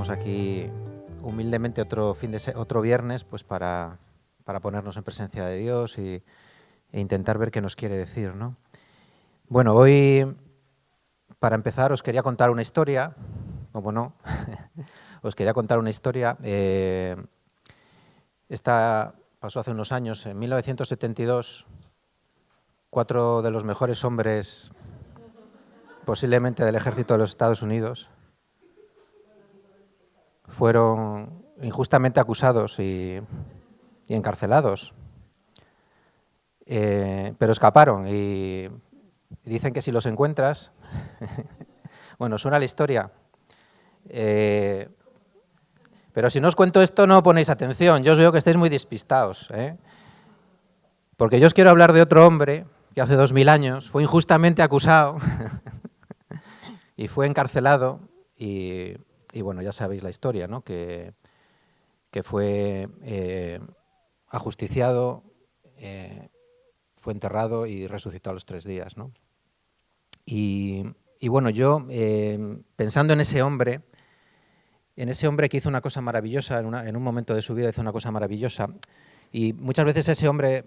estamos aquí humildemente otro viernes, pues para ponernos en presencia de Dios e intentar ver qué nos quiere decir, ¿no? Bueno, hoy, para empezar, os quería contar una historia, como no, os quería contar una historia. Esta pasó hace unos años, en 1972, 4 de los mejores hombres, posiblemente del ejército de los Estados Unidos, fueron injustamente acusados y encarcelados, pero escaparon y dicen que si los encuentras, bueno, suena la historia, pero si no os cuento esto no ponéis atención, yo os veo que estáis muy despistados, porque yo os quiero hablar de otro hombre que hace 2000 años fue injustamente acusado y fue encarcelado y bueno, ya sabéis la historia, ¿no? Que fue ajusticiado, fue enterrado y resucitó a los 3 días, ¿no? Y bueno, yo pensando en ese hombre que hizo una cosa maravillosa, en un momento de su vida hizo una cosa maravillosa, y muchas veces ese hombre,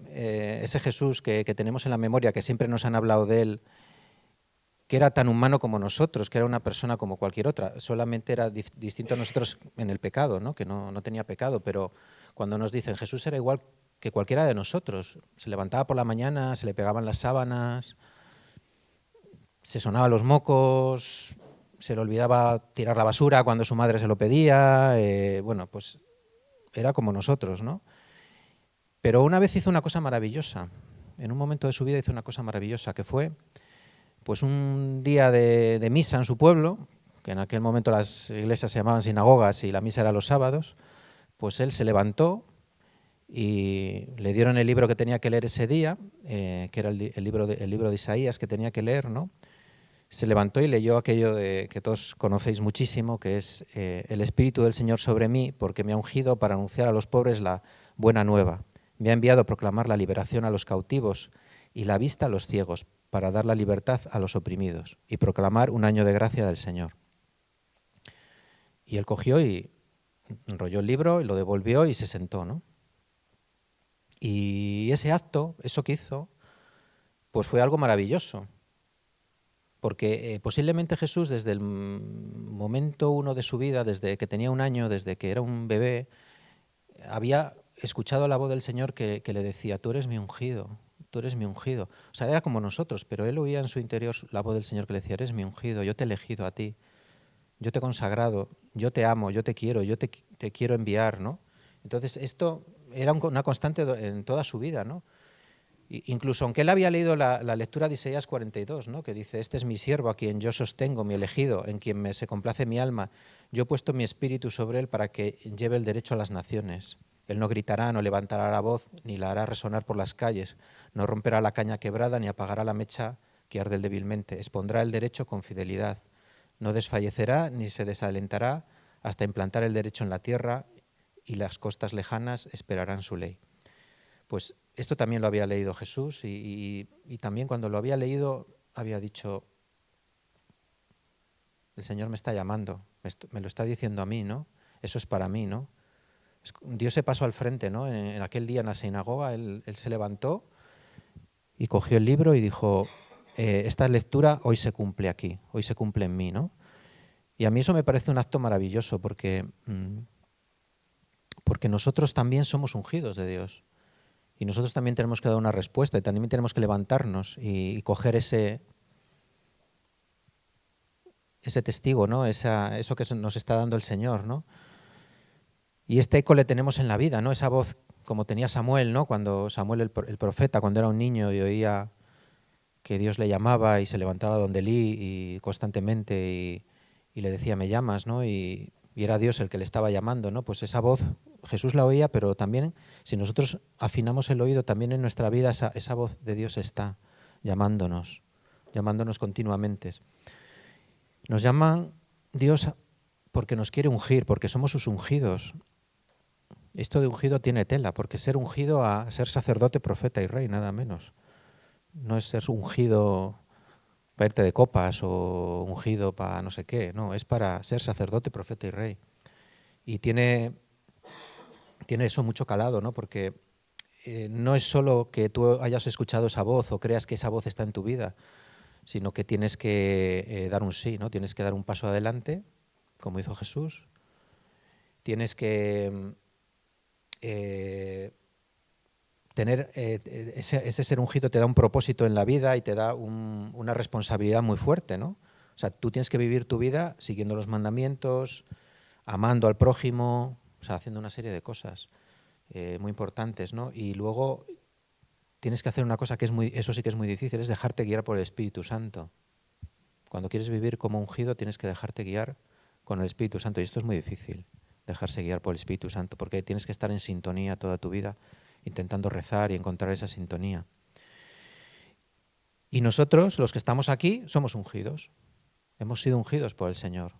ese Jesús que tenemos en la memoria, que siempre nos han hablado de él, que era tan humano como nosotros, que era una persona como cualquier otra, solamente era distinto a nosotros en el pecado, ¿no? Que no tenía pecado, pero cuando nos dicen Jesús era igual que cualquiera de nosotros, se levantaba por la mañana, se le pegaban las sábanas, se sonaban los mocos, se le olvidaba tirar la basura cuando su madre se lo pedía, bueno, pues era como nosotros, ¿no? Pero una vez hizo una cosa maravillosa, en un momento de su vida hizo una cosa maravillosa, que fue pues un día de misa en su pueblo, que en aquel momento las iglesias se llamaban sinagogas y la misa era los sábados, pues él se levantó y le dieron el libro que tenía que leer ese día, que era el libro de Isaías que tenía que leer, ¿no? Se levantó y leyó aquello que todos conocéis muchísimo, que es el Espíritu del Señor sobre mí, porque me ha ungido para anunciar a los pobres la buena nueva. Me ha enviado a proclamar la liberación a los cautivos y la vista a los ciegos, para dar la libertad a los oprimidos y proclamar un año de gracia del Señor. Y él cogió y enrolló el libro y lo devolvió y se sentó, ¿no? Y ese acto, eso que hizo, pues fue algo maravilloso. Porque posiblemente Jesús, desde el momento uno de su vida, desde que tenía 1 año, desde que era un bebé, había escuchado la voz del Señor que le decía, tú eres mi ungido, tú eres mi ungido. O sea, era como nosotros, pero él oía en su interior la voz del Señor que le decía, eres mi ungido, yo te he elegido a ti, yo te he consagrado, yo te amo, yo te quiero, yo te quiero enviar, ¿no? Entonces, esto era una constante en toda su vida, ¿no? Incluso aunque él había leído la lectura de Isaías 42, ¿no? Que dice, este es mi siervo a quien yo sostengo, mi elegido, en quien se complace mi alma. Yo he puesto mi espíritu sobre él para que lleve el derecho a las naciones. Él no gritará, no levantará la voz, ni la hará resonar por las calles. No romperá la caña quebrada, ni apagará la mecha que arde débilmente. Expondrá el derecho con fidelidad. No desfallecerá, ni se desalentará hasta implantar el derecho en la tierra, y las costas lejanas esperarán su ley. Pues esto también lo había leído Jesús y también cuando lo había leído había dicho, el Señor me está llamando, me lo está diciendo a mí, ¿no? Eso es para mí, ¿no? Dios se pasó al frente, ¿no? En aquel día en la sinagoga, él se levantó y cogió el libro y dijo, esta lectura hoy se cumple aquí, hoy se cumple en mí, ¿no? Y a mí eso me parece un acto maravilloso porque nosotros también somos ungidos de Dios. Y nosotros también tenemos que dar una respuesta y también tenemos que levantarnos y coger ese testigo, ¿no? Eso que nos está dando el Señor, ¿no? Y este eco le tenemos en la vida, ¿no? Esa voz, como tenía Samuel, ¿no? Cuando Samuel, el profeta, cuando era un niño y oía que Dios le llamaba y se levantaba donde Elí y constantemente y le decía, me llamas, ¿no? Y era Dios el que le estaba llamando, ¿no? Pues esa voz Jesús la oía, pero también si nosotros afinamos el oído, también en nuestra vida esa voz de Dios está llamándonos continuamente. Nos llaman Dios porque nos quiere ungir, porque somos sus ungidos. Esto de ungido tiene tela, porque ser ungido a ser sacerdote, profeta y rey, nada menos. No es ser ungido para irte de copas o ungido para no sé qué, no, es para ser sacerdote, profeta y rey. Y tiene eso mucho calado, ¿no? Porque no es solo que tú hayas escuchado esa voz o creas que esa voz está en tu vida, sino que tienes que dar un sí, ¿no? Tienes que dar un paso adelante, como hizo Jesús. Tienes que tener ese ser ungido te da un propósito en la vida y te da una responsabilidad muy fuerte, ¿no? O sea, tú tienes que vivir tu vida siguiendo los mandamientos, amando al prójimo, o sea, haciendo una serie de cosas muy importantes, ¿no? Y luego tienes que hacer una cosa que eso sí que es muy difícil, es dejarte guiar por el Espíritu Santo. Cuando quieres vivir como ungido tienes que dejarte guiar con el Espíritu Santo. Y esto es muy difícil, dejarse guiar por el Espíritu Santo, porque tienes que estar en sintonía toda tu vida, intentando rezar y encontrar esa sintonía. Y nosotros, los que estamos aquí, somos ungidos. Hemos sido ungidos por el Señor.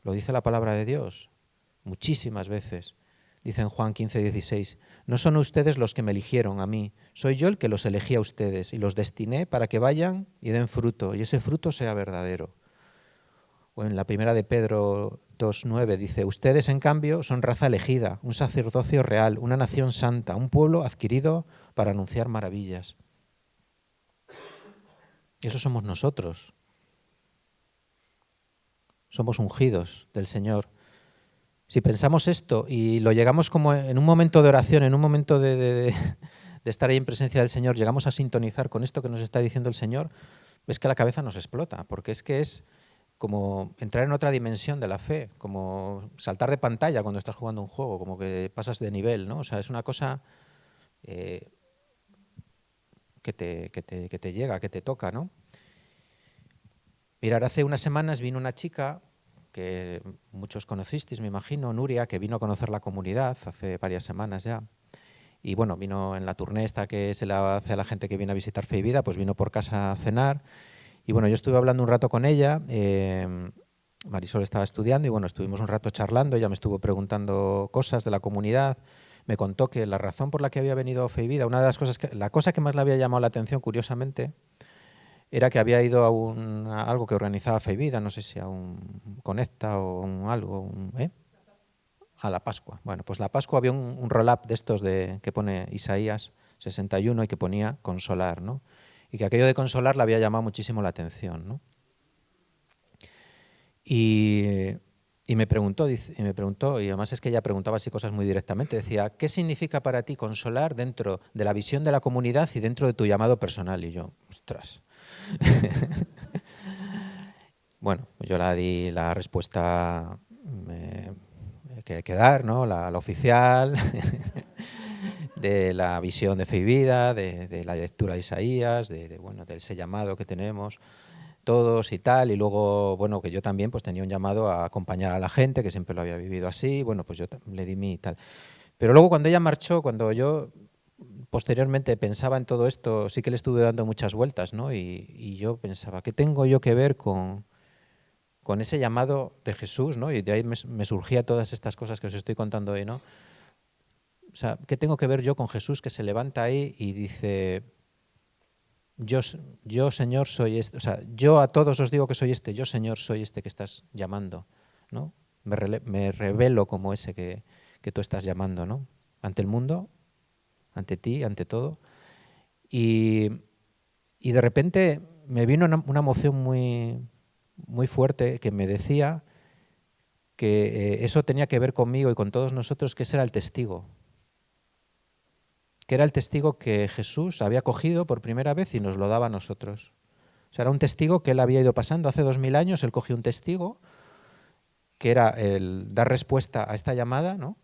Lo dice la palabra de Dios muchísimas veces. Dice en Juan 15:16, no son ustedes los que me eligieron a mí, soy yo el que los elegí a ustedes y los destiné para que vayan y den fruto, y ese fruto sea verdadero. O en la primera de Pedro 2:9 dice, ustedes en cambio son raza elegida, un sacerdocio real, una nación santa, un pueblo adquirido para anunciar maravillas. Eso somos nosotros. Somos ungidos del Señor. Si pensamos esto y lo llegamos como en un momento de oración, en un momento de estar ahí en presencia del Señor, llegamos a sintonizar con esto que nos está diciendo el Señor, ves que la cabeza nos explota, porque es que es como entrar en otra dimensión de la fe, como saltar de pantalla cuando estás jugando un juego, como que pasas de nivel, ¿no? O sea, es una cosa que te llega, que te toca, ¿no? Mirad, hace unas semanas vino una chica que muchos conocisteis, me imagino, Nuria, que vino a conocer la comunidad hace varias semanas ya. Y bueno, vino en la tournée esta que se le hace a la gente que viene a visitar Fe y Vida, pues vino por casa a cenar. Y bueno, yo estuve hablando un rato con ella, Marisol estaba estudiando y bueno, estuvimos un rato charlando, ella me estuvo preguntando cosas de la comunidad, me contó que la razón por la que había venido a Fe y Vida, una de las cosas la cosa que más le había llamado la atención, curiosamente, era que había ido a algo que organizaba Fe y Vida, no sé si a un Conecta o algo, a la Pascua. Bueno, pues la Pascua había un roll-up de estos que pone Isaías 61 y que ponía consolar, ¿no? Y que aquello de consolar le había llamado muchísimo la atención, ¿no? Y me preguntó, y además es que ella preguntaba así cosas muy directamente, decía, ¿qué significa para ti consolar dentro de la visión de la comunidad y dentro de tu llamado personal? Y yo, ostras. Bueno, yo la di la respuesta que hay que dar, ¿no? La oficial, de la visión de Fe y Vida, de la lectura de Isaías, bueno, de ese llamado que tenemos todos y tal, y luego, bueno, que yo también pues tenía un llamado a acompañar a la gente, que siempre lo había vivido así, bueno, pues yo le di mi tal. Pero luego cuando ella marchó, cuando yo posteriormente pensaba en todo esto, sí que le estuve dando muchas vueltas, ¿no? Y yo pensaba, ¿qué tengo yo que ver con ese llamado de Jesús, ¿no? Y de ahí me surgía todas estas cosas que os estoy contando hoy, ¿no? O sea, ¿qué tengo que ver yo con Jesús que se levanta ahí y dice, yo Señor soy este, o sea, yo a todos os digo que soy este, yo Señor soy este que estás llamando, ¿no? Me revelo como ese que tú estás llamando, ¿no? Ante el mundo, ante ti, ante todo. Y de repente me vino una emoción muy, muy fuerte que me decía que eso tenía que ver conmigo y con todos nosotros, que ese era el testigo. Que era el testigo que Jesús había cogido por primera vez y nos lo daba a nosotros. O sea, era un testigo que él había ido pasando. Hace 2000 años él cogió un testigo que era el dar respuesta a esta llamada, ¿no?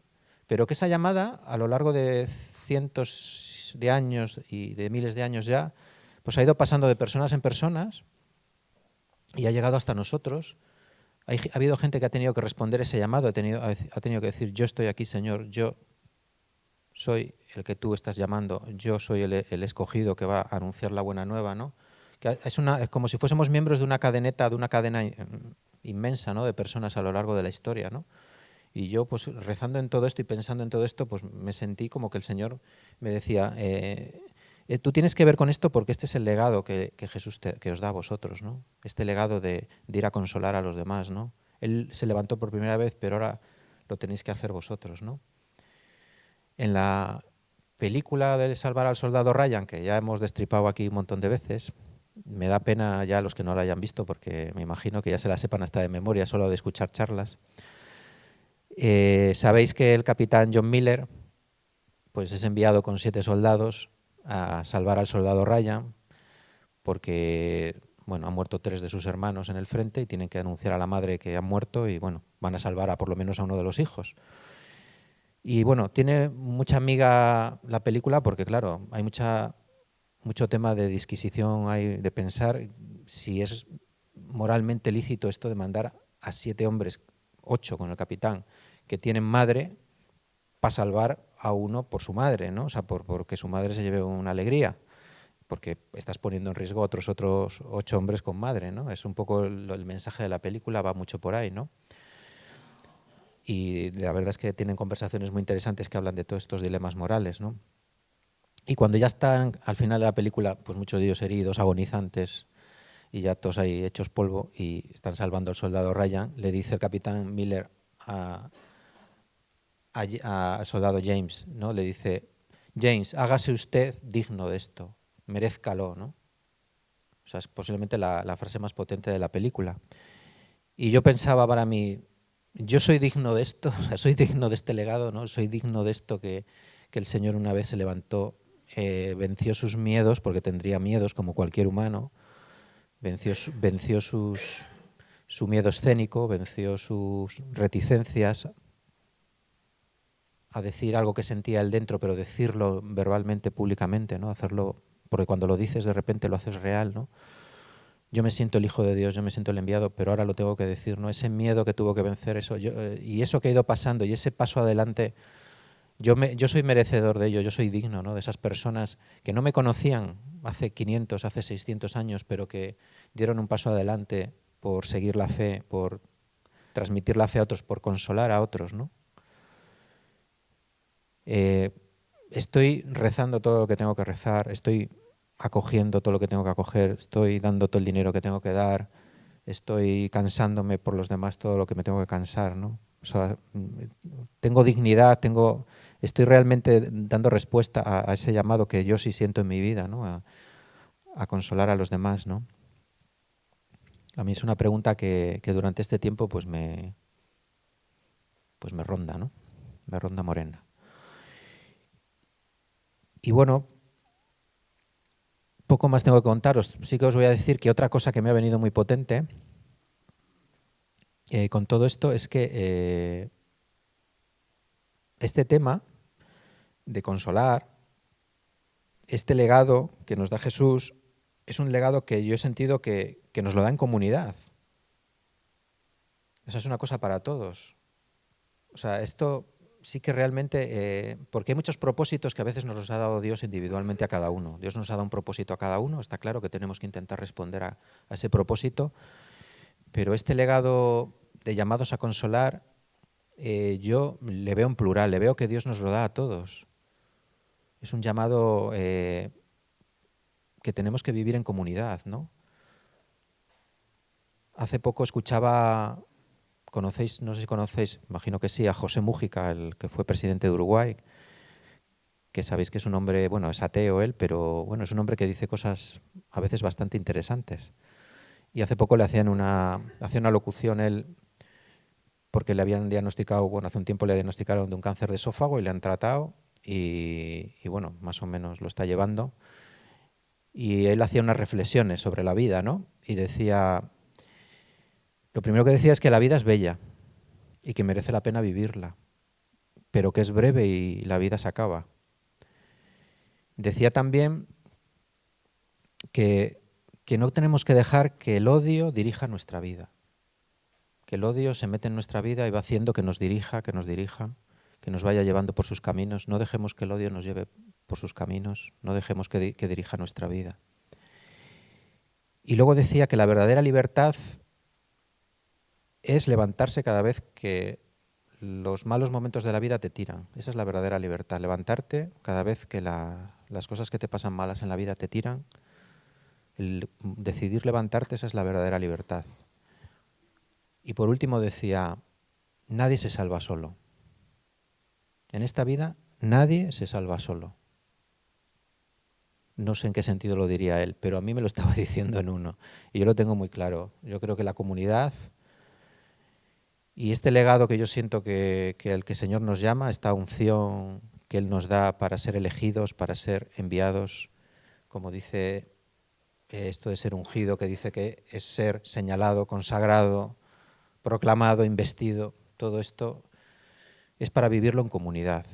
Pero que esa llamada, a lo largo de cientos de años y de miles de años ya, pues ha ido pasando de personas en personas y ha llegado hasta nosotros. Ha habido gente que ha tenido que responder ese llamado, ha tenido que decir, yo estoy aquí, Señor, yo soy el que tú estás llamando, yo soy el escogido que va a anunciar la buena nueva, ¿no? Que es como si fuésemos miembros de una cadeneta, de una cadena inmensa, ¿no? De personas a lo largo de la historia, ¿no? Y yo, pues rezando en todo esto y pensando en todo esto, pues me sentí como que el Señor me decía, tú tienes que ver con esto porque este es el legado que Jesús que os da a vosotros, ¿no? Este legado de ir a consolar a los demás, ¿no? Él se levantó por primera vez, pero ahora lo tenéis que hacer vosotros, ¿no? En la película de Salvar al Soldado Ryan, que ya hemos destripado aquí un montón de veces, me da pena ya a los que no la hayan visto, porque me imagino que ya se la sepan hasta de memoria, solo de escuchar charlas. Sabéis que el capitán John Miller pues es enviado con 7 soldados a salvar al soldado Ryan, porque bueno, han muerto 3 de sus hermanos en el frente y tienen que anunciar a la madre que han muerto y bueno, van a salvar a por lo menos a uno de los hijos. Y bueno, tiene mucha amiga la película porque claro, hay mucho tema de disquisición, hay de pensar si es moralmente lícito esto de mandar a 7 hombres, 8 con el capitán, que tienen madre, para salvar a uno por su madre, ¿no? O sea, porque su madre se lleve una alegría, porque estás poniendo en riesgo a otros 8 hombres con madre, ¿no? Es un poco el mensaje de la película, va mucho por ahí, ¿no? Y la verdad es que tienen conversaciones muy interesantes que hablan de todos estos dilemas morales, ¿no? Y cuando ya están al final de la película, pues muchos de ellos heridos, agonizantes, y ya todos ahí hechos polvo, y están salvando al soldado Ryan, le dice el capitán Miller al soldado James, ¿no? Le dice, James, hágase usted digno de esto, merezcalo, ¿no? O sea, es posiblemente la frase más potente de la película. Y yo pensaba para mí, yo soy digno de esto, o sea, soy digno de este legado, ¿no? Soy digno de esto que el Señor una vez se levantó, venció sus miedos, porque tendría miedos como cualquier humano, venció su miedo escénico, venció sus reticencias a decir algo que sentía él dentro, pero decirlo verbalmente, públicamente, ¿no? Hacerlo, porque cuando lo dices de repente lo haces real, ¿no? Yo me siento el Hijo de Dios, yo me siento el enviado, pero ahora lo tengo que decir, ¿no? Ese miedo que tuvo que vencer, eso, y eso que ha ido pasando, y ese paso adelante, yo soy merecedor de ello, yo soy digno, ¿no? De esas personas que no me conocían hace 500, hace 600 años, pero que dieron un paso adelante por seguir la fe, por transmitir la fe a otros, por consolar a otros, ¿no? Estoy rezando todo lo que tengo que rezar, estoy acogiendo todo lo que tengo que acoger, estoy dando todo el dinero que tengo que dar, estoy cansándome por los demás todo lo que me tengo que cansar, ¿no? O sea, tengo dignidad, estoy realmente dando respuesta a ese llamado que yo sí siento en mi vida, ¿no? A consolar a los demás, ¿no? A mí es una pregunta que durante este tiempo pues me ronda, ¿no? Me ronda morena. Y bueno, poco más tengo que contaros. Sí que os voy a decir que otra cosa que me ha venido muy potente con todo esto es que este tema de consolar, este legado que nos da Jesús, es un legado que yo he sentido que nos lo da en comunidad. Esa es una cosa para todos. O sea, esto sí que realmente, porque hay muchos propósitos que a veces nos los ha dado Dios individualmente a cada uno. Dios nos ha dado un propósito a cada uno, está claro que tenemos que intentar responder a ese propósito, pero este legado de llamados a consolar, yo le veo en plural, le veo que Dios nos lo da a todos. Es un llamado que tenemos que vivir en comunidad, ¿no? Hace poco escuchaba, conocéis, no sé si conocéis, imagino que sí, a José Mújica, el que fue presidente de Uruguay, que sabéis que es un hombre, bueno, es ateo él, pero bueno, es un hombre que dice cosas a veces bastante interesantes. Y hace poco le hacía una locución él, porque le habían diagnosticado, bueno, hace un tiempo le diagnosticaron de un cáncer de esófago y le han tratado y bueno, más o menos lo está llevando. Y él hacía unas reflexiones sobre la vida, ¿no? Y decía, lo primero que decía es que la vida es bella y que merece la pena vivirla, pero que es breve y la vida se acaba. Decía también que no tenemos que dejar que el odio dirija nuestra vida, que el odio se mete en nuestra vida y va haciendo que nos dirija, que nos vaya llevando por sus caminos. No dejemos que el odio nos lleve por sus caminos, no dejemos que dirija nuestra vida. Y luego decía que la verdadera libertad es levantarse cada vez que los malos momentos de la vida te tiran. Esa es la verdadera libertad, levantarte cada vez que las cosas que te pasan malas en la vida te tiran. El decidir levantarte, esa es la verdadera libertad. Y por último decía, nadie se salva solo. En esta vida nadie se salva solo. No sé en qué sentido lo diría él, pero a mí me lo estaba diciendo en uno. Y yo lo tengo muy claro. Yo creo que la comunidad y este legado que yo siento que el que el Señor nos llama, esta unción que Él nos da para ser elegidos, para ser enviados, como dice esto de ser ungido, que dice que es ser señalado, consagrado, proclamado, investido, todo esto es para vivirlo en comunidad.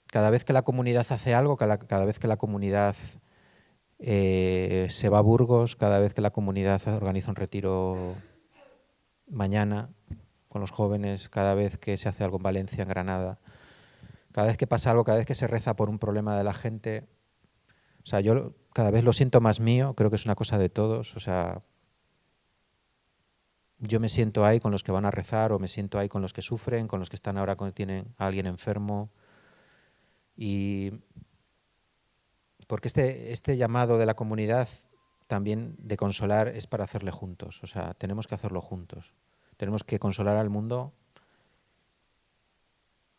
Cada vez que la comunidad hace algo, cada vez que la comunidad se va a Burgos, cada vez que la comunidad organiza un retiro mañana con los jóvenes, cada vez que se hace algo en Valencia, en Granada, cada vez que pasa algo, cada vez que se reza por un problema de la gente, o sea, yo cada vez lo siento más mío, creo que es una cosa de todos, o sea, yo me siento ahí con los que van a rezar o me siento ahí con los que sufren, con los que están ahora cuando tienen a alguien enfermo. Y porque este llamado de la comunidad también de consolar es para hacerle juntos, o sea, tenemos que hacerlo juntos. Tenemos que consolar al mundo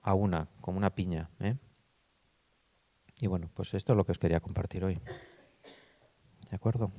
a una, como una piña, ¿eh? Y bueno, pues esto es lo que os quería compartir hoy. ¿De acuerdo?